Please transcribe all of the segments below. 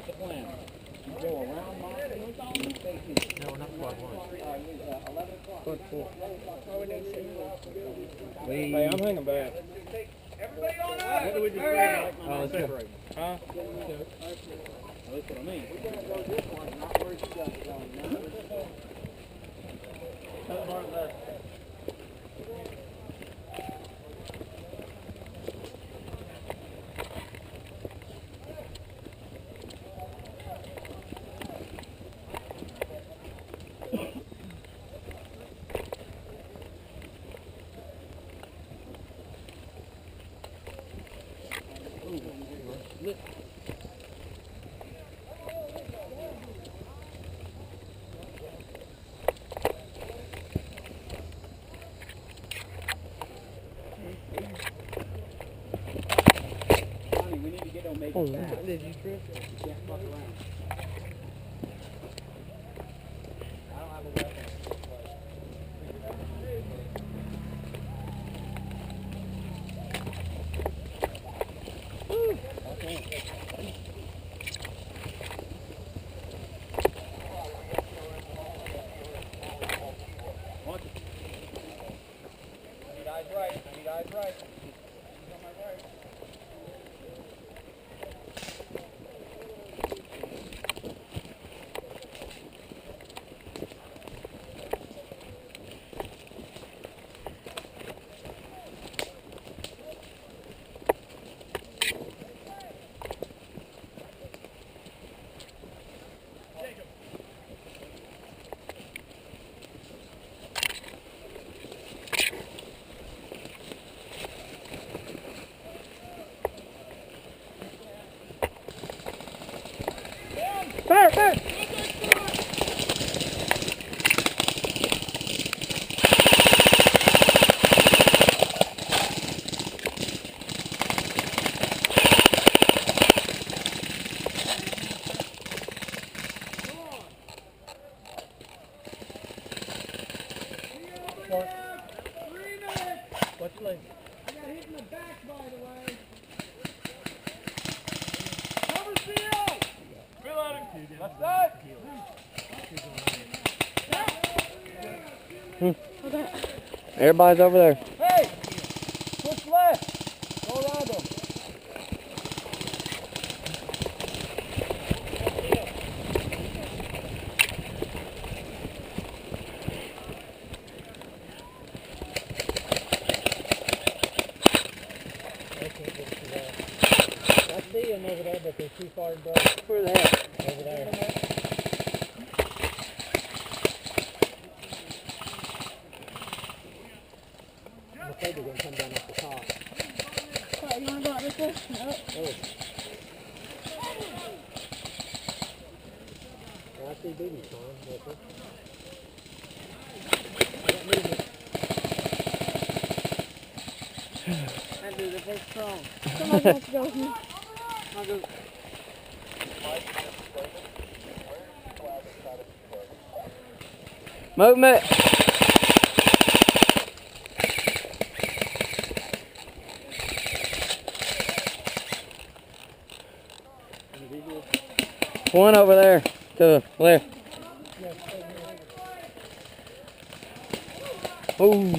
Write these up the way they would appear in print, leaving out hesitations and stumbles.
What's the plan? You go around Monson? No, we're not quite one. 11 o'clock. Hey, I'm hanging back. Everybody on up! What do we just do? Separate. Huh? That's what I mean. We're going to go this one, not where she does it. That's part of that. Oh, did you trip? You can't fuck around. I don't have a weapon. Okay. Watch it. I need eyes right. I need eyes right. He's on my right. Fire, fire! What's the leg? I got hit in the back, by the way. Cover seal! Reloading. Left side. Everybody's over there. Hey! Push left. Go around them. I see them over there, but they're too far to go. Where are they at? Over there. I'm afraid they're going to come down off the top. What, you want to go out this way? No. Oh. Well, I see booties, Tom. That's it. That movement. That dude, they're strong. Somebody wants to go with me. I'll go. Movement. One over there to the left. Ooh.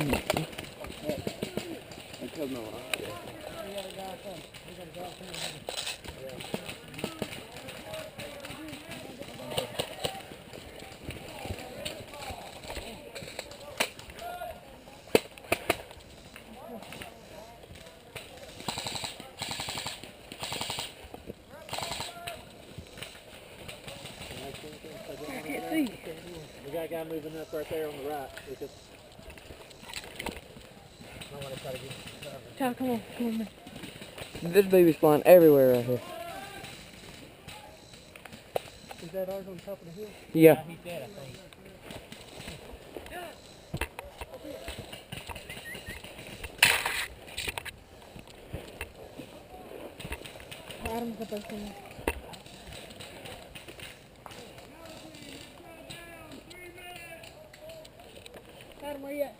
We got a guy moving up right there on the right. We just, I want to try to get him. Child, come on, man. This baby's flying everywhere right here. Is that ours on top of the hill? Yeah. He's dead, I think. Adam's up there somewhere. Adam, where you at?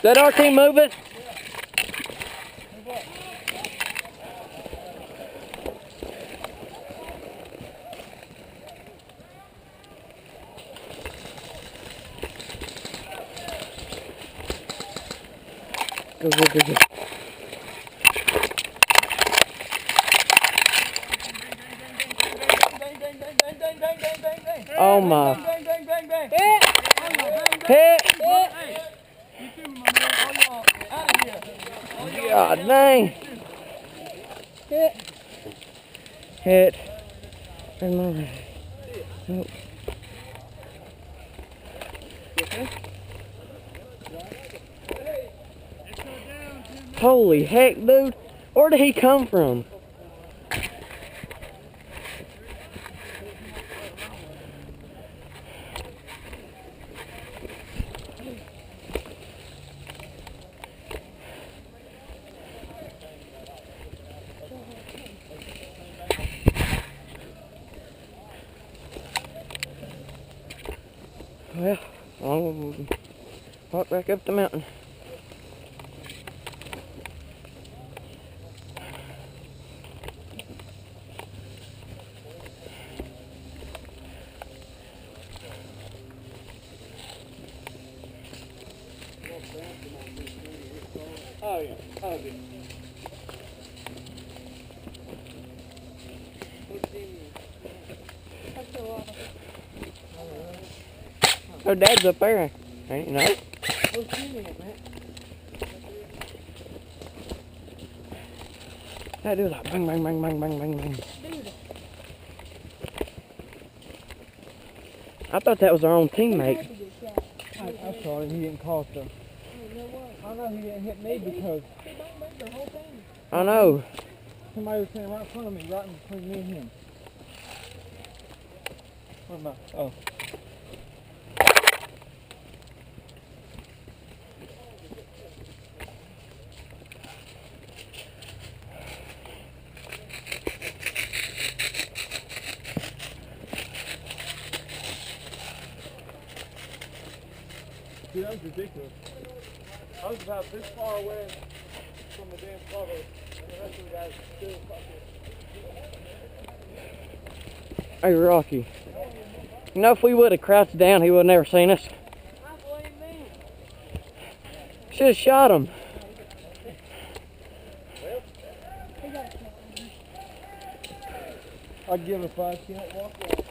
Is that our team moving? Go, go, go, go. Oh my. Hit. God dang. Hit. Nope. Holy heck, dude. Where did he come from? Well, I'll walk back up the mountain. Oh yeah, oh good. Oh, Dad's up there. Ain't you know? That dude's like bang, bang, bang, bang, bang, bang, bang. I thought that was our own teammate. I saw him. He didn't cost us. I know he didn't hit me because I know. somebody was standing right in front of me, right in between me and him. Where am I? Oh. Dude, that was ridiculous. I was about this far away from the damn cover, and the rest of the guys still fucking. Hey, Rocky. You know, if we would have crouched down, he would have never seen us. Should have shot him. I'd give it a 5 count walk out.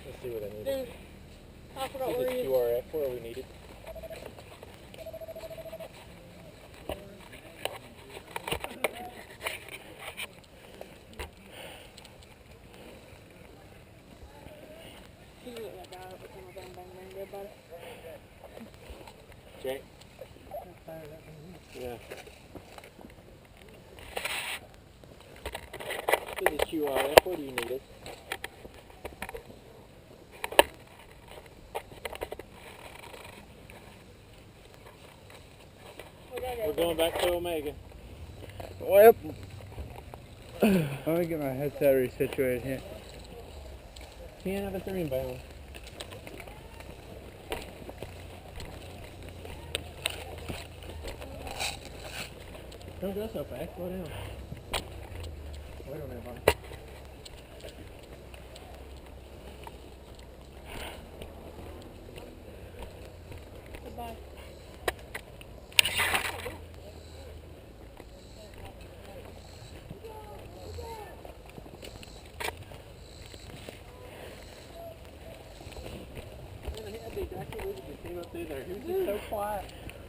Let's see what I need. Dude, I forgot Is where it he is. QRF where we need it? He looked like that guy up with him, bang, bang, bang, everybody. Jay? Yeah. Is it QRF? Where do you need it? We're going back to Omega. Well, Let me get my headset resituated here. 10 of us are inbound. Don't go so fast. Slow down. Wait a minute, buddy. Goodbye. He was just so quiet.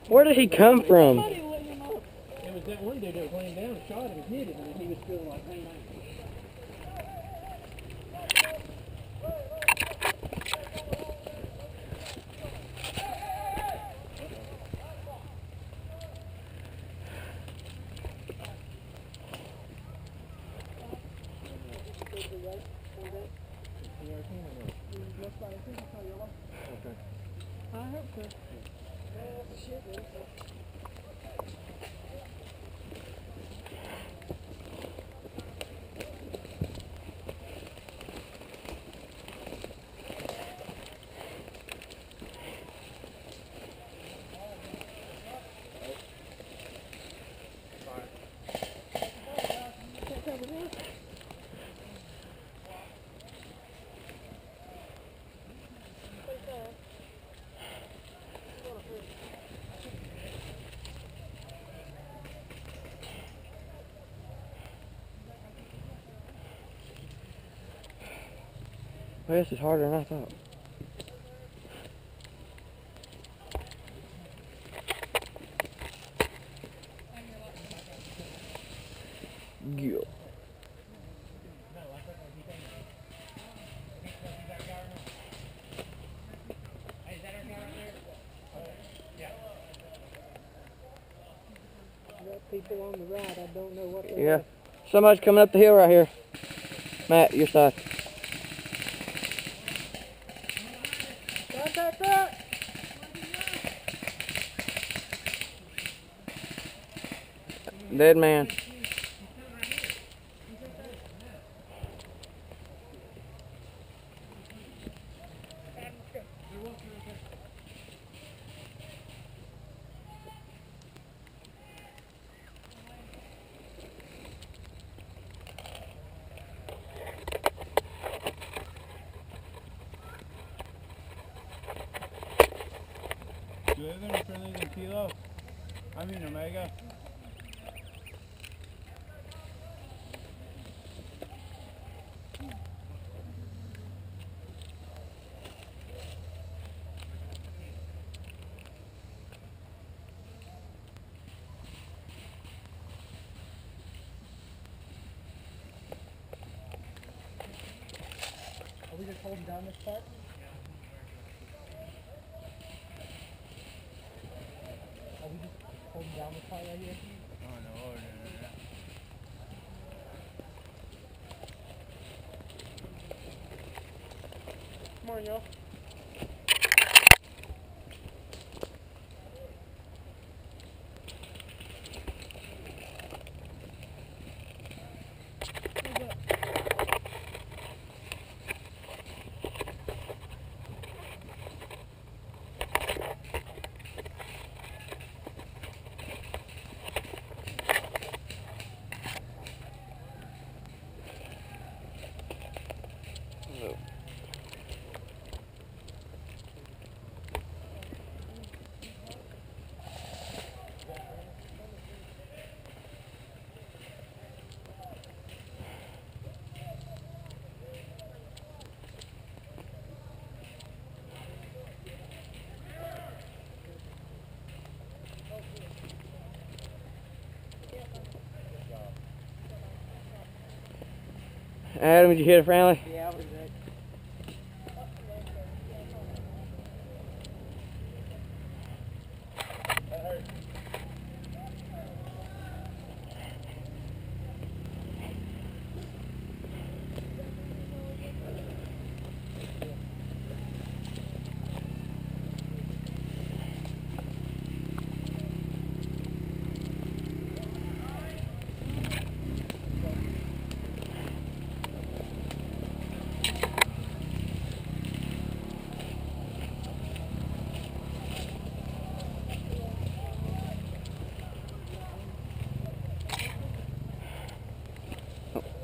where did he come from? Somebody lit him up. It was that one dude that was laying down and shot him and hit him, and then he was still like, hey, man. I hope so. Well, this is harder than I thought. Yeah. Got people on the right, I don't know what they're Yeah. Somebody's coming up the hill right here. Matt, your side. Contact that! Dead man. Do you have any friendlies in Kilo? I mean Omega. Are we just holding down this part? Are we just holding down this part right here? Oh no, no. Come on, y'all. Adam, did you hit a friendly? Yeah, I was right.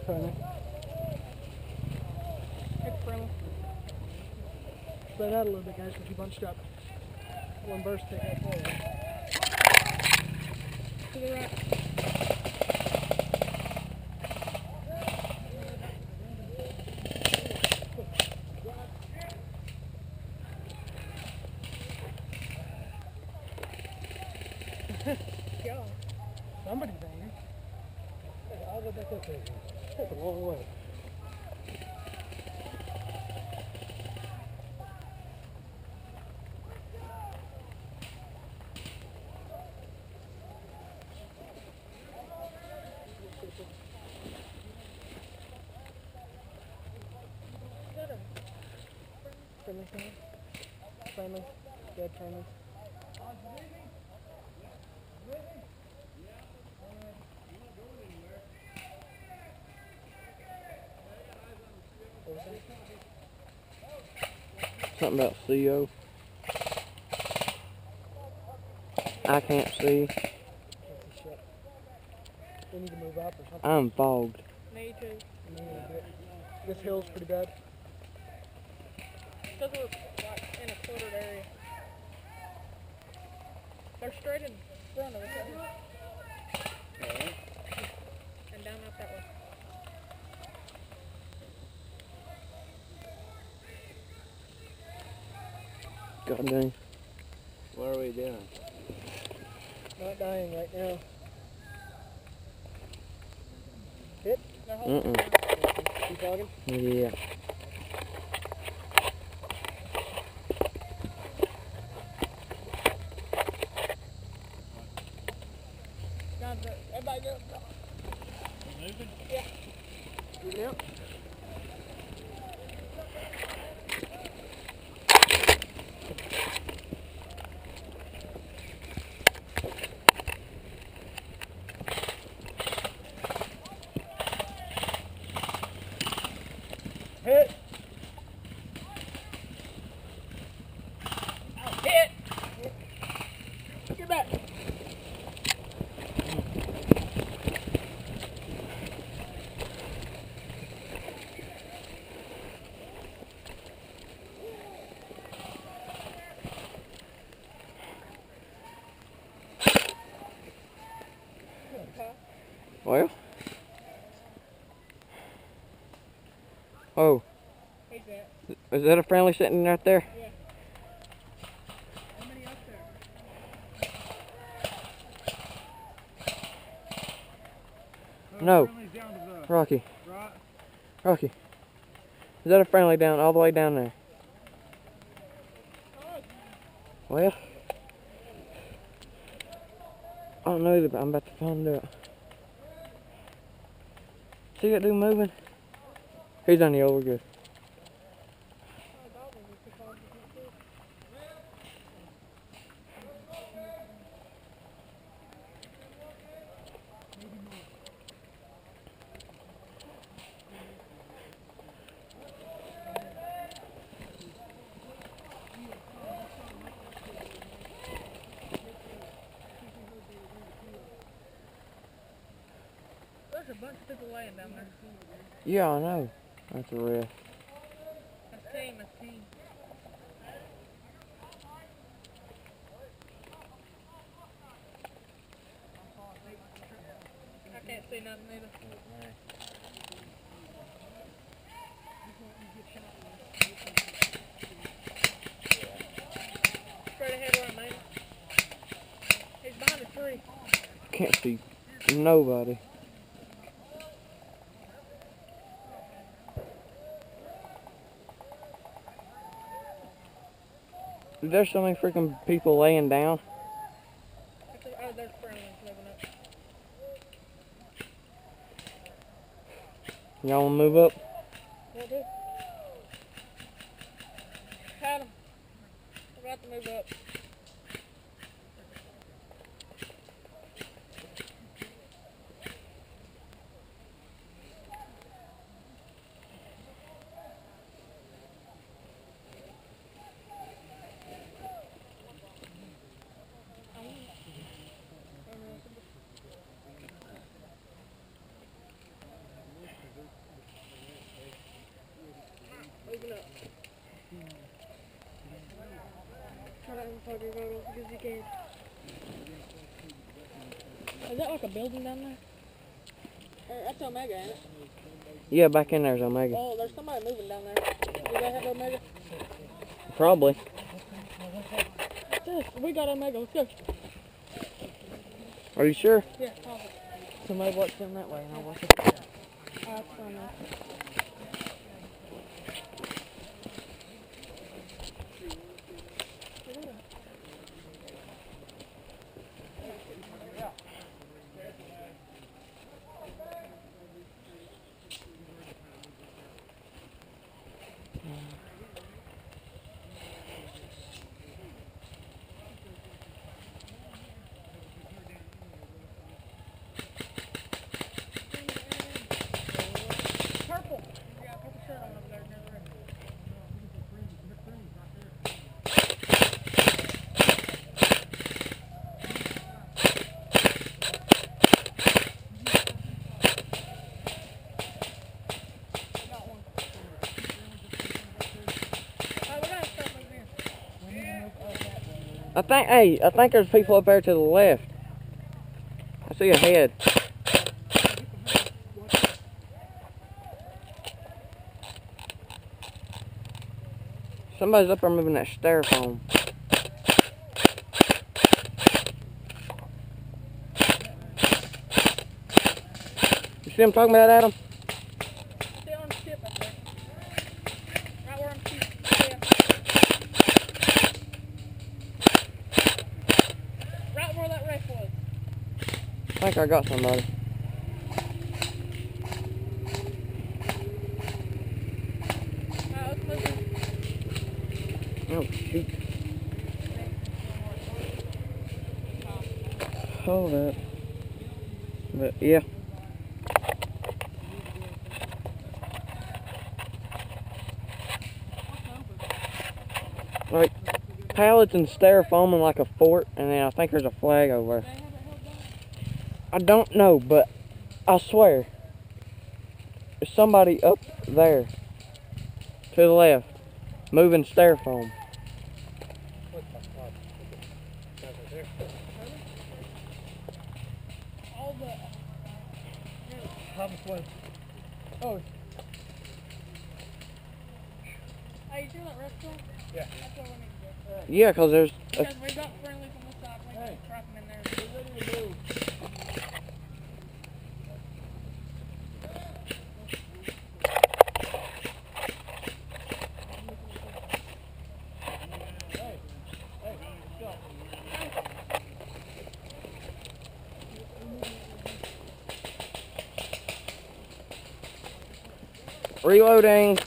Friendly. It's friendly. Spread out a little bit, guys, because you bunched up. One burst, take that forward. To the right. God. Somebody's angry. I'll go back up there. That's a long way. Friendly, friendly. Friendly. Dead friendly. Something about CO. I can't see. That's a shit. We need to move up or something. I'm fogged. Me too. We need a bit. This hill's pretty bad. Because we're like in a cluttered area. They're straight in front of us. And down up that way. God dang. What are we doing? Not dying right now. Hit? Keep talking? Yeah. Everybody go. Moving? Yeah. Yep. Hit! Hit! Get back. Well. Oh. He's there. Is that a friendly sitting right there? Yeah. How many up there? No. Friendly's down to the Rocky. right. Rocky. Is that a friendly down all the way down there? Well. I don't know either, but I'm about to find out. See that dude moving? He's on the over good. There's a bunch of people laying down there. Yeah, I know. That's a rest. That's team, that's team. I can't see nothing either. Straight ahead where I'm aiming. He's behind a tree. Can't see nobody. There's so many freaking people laying down. Oh, there's friendly moving up. Y'all wanna move up? Will do. Had him. We're about to move up. Moving up. Try to unplug your road as good as you can. Is that like a building down there? That's Omega, ain't it? Yeah, back in there's Omega. Oh, there's somebody moving down there. Do they have Omega? Probably. Yes, we got Omega. Let's go. Are you sure? Yeah, pause it. Somebody watch them that way and I'll watch it. That's fine now. Purple. You got a purple shirt on over there. Never in. Got one. Alright, we gotta start moving in. I think there's people up there to the left. I see a head. Somebody's up there moving that styrofoam. You see what I'm talking about, Adam? Stay on the tip, I think. Right where I'm shooting. Yeah. Right where that wreck was. I think I got somebody. Alright, let's move in. Oh, shoot. Hold up. But, yeah. Like, pallets and styrofoam in like a fort, and then I think there's a flag over there. I don't know, but I swear, there's somebody up there to the left moving styrofoam. All the... Oh, Hey, you see that restaurant? Yeah. That's where we need to go. Yeah, because there's a, Because we got friendlies on this side. We can trap them in there. Get ready to move. reloading.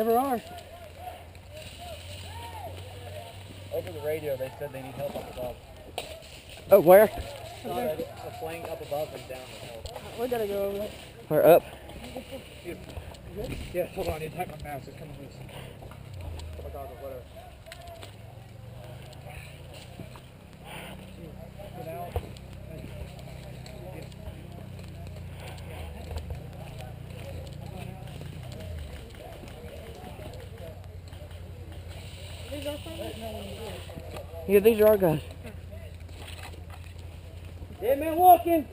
never are. Over the radio, they said they need help up above. Oh, where? A plane up above and down the hill. We gotta go over there. We're up. Yeah, hold on, it's my mouse, it's coming loose. Oh my god, whatever. Get out. These are friendlies? Yeah, these are our guys. Dead man walking!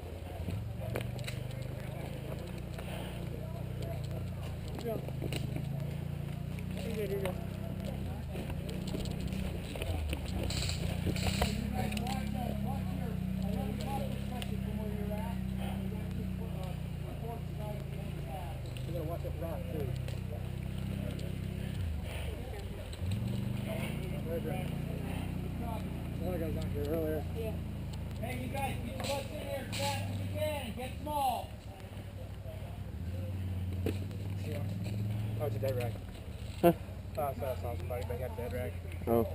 Here you go. You gotta watch that rock too. One of the guys out here earlier. Yeah. Hey, you guys, get your butts in there as fast as you can. Get small. Oh, it's a dead rag. Huh? Oh, I saw somebody, but he got a dead rag. Oh.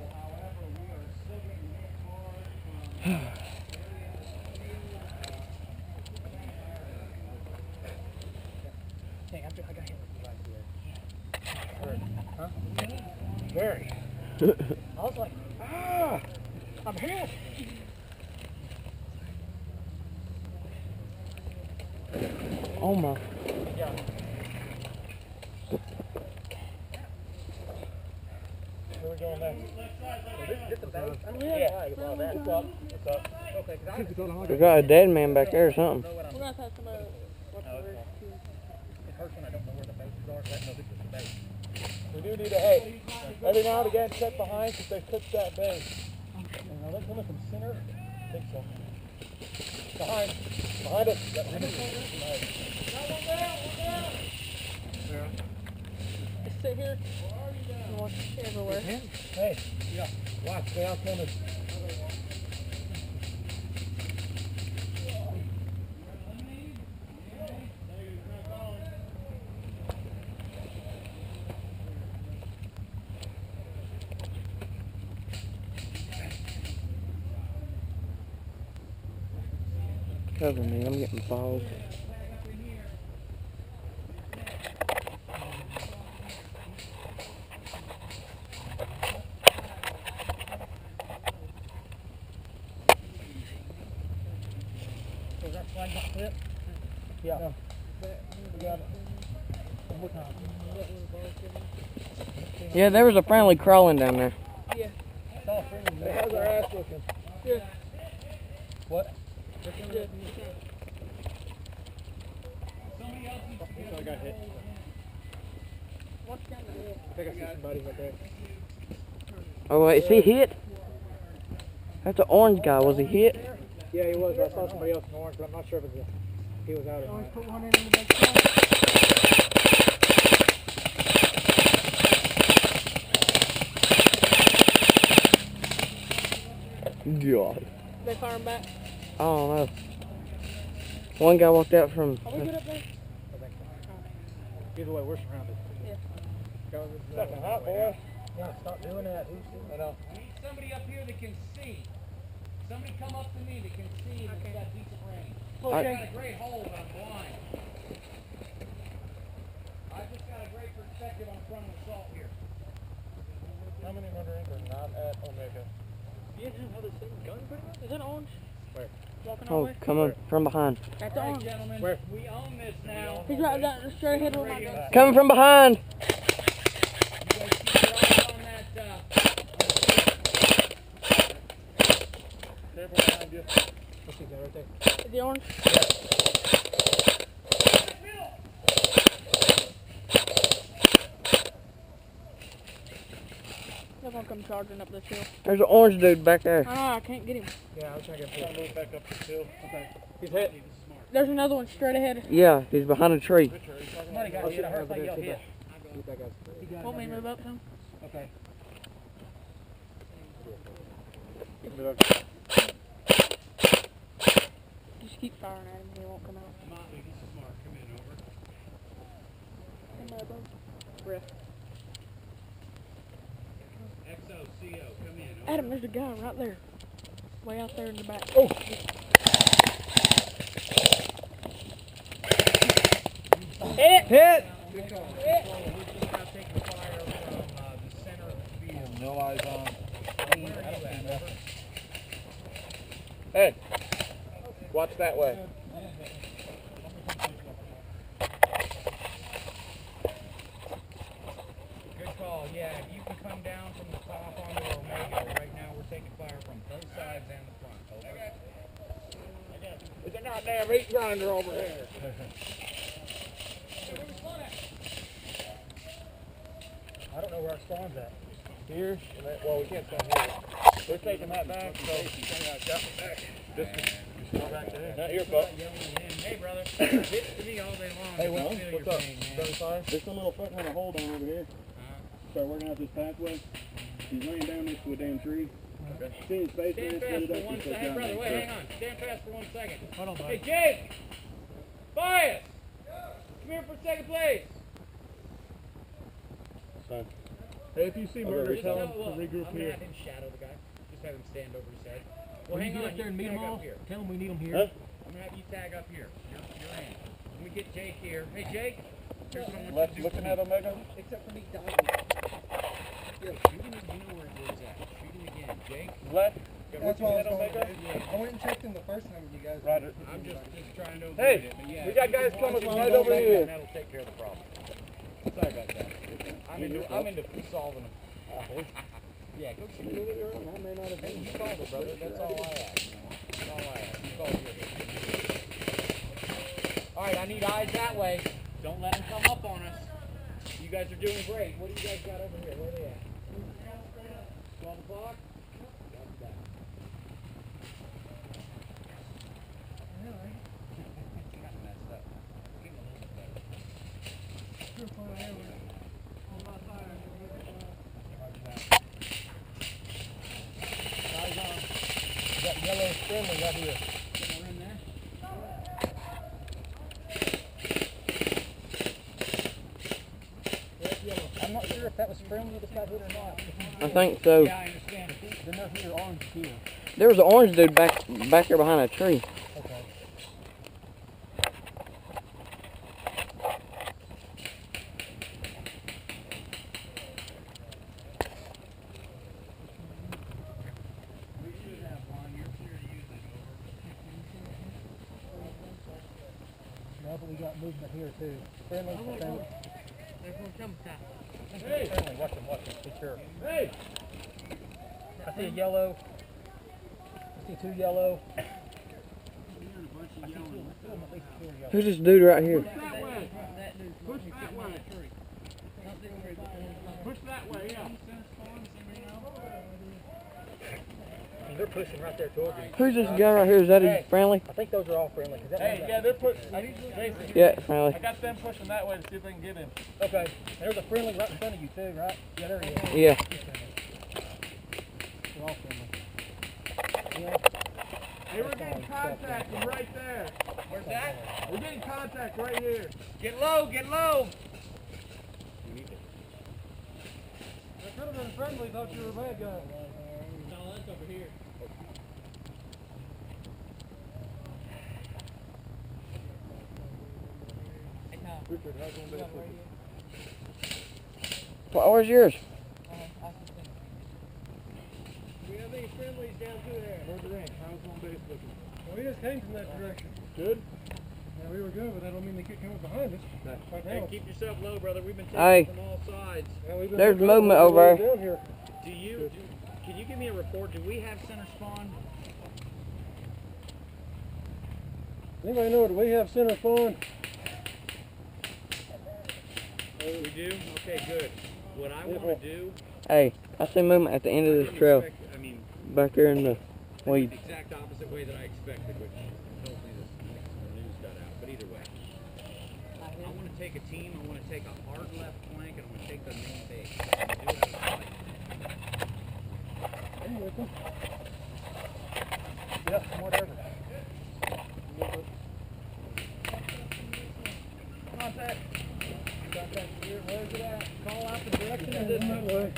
Dang, I got hit with the last year. Huh? Very. I was like, ah, I'm hit. Oh my. Yeah. Where we going next? This the bank? Yeah. It's up. It's up. Okay, We got a dead man back there or something. We're going to have some what's the word? It hurts when I don't know where the bases are. No, this is the base. We do need to, hey, every now and again check behind because they took that base. And now they're coming from center? I think so. Behind us. Got one down. Just sit here. and watch everywhere. Hey, yeah, watch, they all coming. Cover me, I'm getting fogged. Is that flag not clip? Yeah. No. We got it. One more time. Yeah, there was a friendly crawling down there. Yeah. It's all friendly. Hey, how's our ass looking? Good. What? Good. I got hit. Watch down there. I think I see somebody right there. Oh, wait, is he hit? That's the orange guy. Was he hit? Yeah, he was. I saw somebody else in orange, but I'm not sure if he was out or Always not. put one in the back side. God. They fire him back. I don't know. One guy walked out from... Are we good up there? Either way, we're surrounded. Yeah. Second hot, boy. Yeah, stop doing that. I know. We need somebody up here that can see. Somebody come up to me that can see and that's got decent range. Okay. I got a great hold, but I'm blind. I just got a great perspective on front of the salt here. How many murdering are not at Omega? You have another gun pretty much? Is that orange? Where? Walking our Oh, way? coming from behind. That's orange. Gentlemen, Where? we own this now. He's right down straight ahead with my gun. Coming from behind. You guys keep your eyes on that, Careful behind you. Let's see that right there. Is the orange? They're gonna come charging up this hill. There's an orange dude back there. I can't get him. Yeah, I was trying to get him. Move back up the hill. Okay. He's hit. There's another one straight ahead. Yeah, he's behind a tree. Somebody got hit. I heard somebody yell hit. Want me to move up some? Okay. Just keep firing at him. He won't come out. Motley, this is Mark. Come in, over. Come there, bud. Riff. XOCO, come in, over. Adam, there's a guy right there. Way out there in the back. Oh! Hit! Hit! Good call. We're just now taking fire from the center of the field. No eyes on. Where are you at, over? Ed, watch that way. Good call, yeah. If you can come down from the top onto Omega, right now we're taking fire from both sides and the front. Over. There's a goddamn meat grinder over here. I don't know where our spawn's at. Here? Well, we can't spawn here. They're taking that back, so... Just go back to him. Not here, Buck. Hey, brother. Hit to me all day long. Hey, I well, feel your what's up? pain, man. 75? There's some little fucker on a hold on over here. Start working out this pathway. He's laying down next to a damn tree. See his face, Stand man, fast set it for up, one and second. sit Hey, down brother, there. wait, hang on. Stand fast for 1 second. Hold on, Hey, buddy. Jake! Bias! Come here for second place. Son. Hey, if you see murder, Just tell tell- him look, to regroup I'm gonna here. have him shadow the guy. Just have him stand over his head. Well, When hang you on. get up there and meet tag them all, up here. tell them we need them here. Huh? I'm gonna have you tag up here. You're in. Let me get Jake here. Hey, Jake. Here's what I want Left you to do looking for at me. Omega? Except for me diving. Shoot him. You know where it is at. Shoot him again. Jake. Left? That's what I was Looking going at to Omega? do. I went and checked him the first time with you guys. Roger. I'm just trying to avoid Hey, it. But yeah, we got if you guys can coming watch from me right go over back here. and that'll take care of the problem. Sorry about that. I'm into solving them. Yeah, go shoot him. I may not have Hey, you called it, brother. That's all I ask. That's all I ask. You called it. All right, I need eyes that way. Don't let them come up on us. You guys are doing great. What do you guys got over here? Where are they at? 12 o'clock? Got that. Got messed up. Give him a little bit better. Yellow is friendly right here. We're in there. I'm not sure if that was friendly with that hood or not. I think so. Yeah, I understand. Then there's here orange here. There was an orange dude back there behind a tree. Okay. We should have one. You're clear to use it Now that we got movement here too. Friendly, friendly. There's no jump stop. Hey. Friendly, watch him, be sure. Hey! I see a yellow. I see 2 yellow. I see 2 at least 2 are yellow. Who's this dude right here? That way. Push that way. Push that way, yeah. I mean, they're pushing right there towards you. Who's this guy right here? Is that his friendly? I think those are all friendly. Hey, yeah, they're pushing. Yeah, friendly. I got them pushing that way to see if they can get him. Okay. There's a friendly right in front of you too, right? Yeah, there he is. Yeah. They're all friendly. Hey, we're getting contact from right there. Where's that? We're getting contact right here. Get low, get low. They could have been friendly, thought you were a bad guy. No, that's over here. Richard, how's one better for Well, where's yours? Do we have any friendlies down through there? Where's the range? How's one base looking? Well, we just came from that direction. Good? Yeah, we were good, but that don't mean they keep coming behind us. Right Hey, now. keep yourself low, brother. We've been Hey. taking from all sides. Yeah, we've been There's down movement over down here. Can you give me a report? Do we have center spawn? Anybody know, do we have center spawn? We do? Okay, good. What I want to do... Hey, I see movement at the end of this trail. I mean, Back there in the weeds. the exact opposite way that I expected, which hopefully this news got out. But either way, I want to take a team. I want to take a hard left flank, and I want to take the main base. I'm gonna do it outside. Yeah, whatever. Contact. Contact here. Where's it at? Call out the direction of This this. way.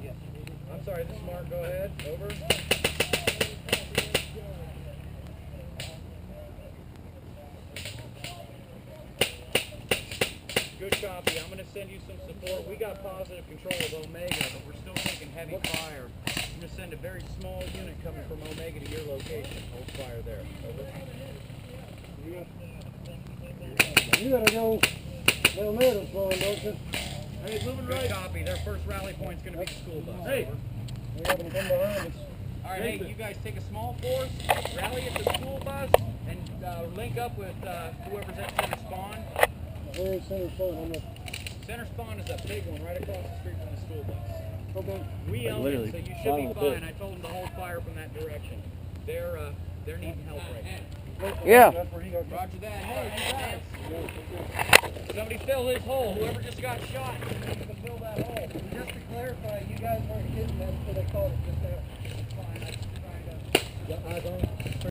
Yes. I'm sorry, this is Mark. Go ahead. Over. Good copy. I'm going to send you some support. We got positive control of Omega, but we're still taking heavy fire. I'm going to send a very small unit coming from Omega to your location. Hold fire there. Over. You gotta go down there to spawn, don't you? Hey, moving Good right. copy. Their first rally point's going to be the school bus. Hey. We have them come behind us. All right, hey, you guys take a small force, rally at the school bus, and link up with whoever's at center spawn. Where is center spawn? I'm not. Center spawn is a big one right across the street from the school bus. Okay. We own it, so you should bottom be of the fine. I told them to hold fire from that direction. They're needing help right now. Yeah. That's where he got. Roger that. Hey, somebody fill his hole. Whoever just got shot, somebody can fill that hole. Just to clarify, you guys weren't hitting them until they called it just now. Fine, I just trying to... Got eyes on?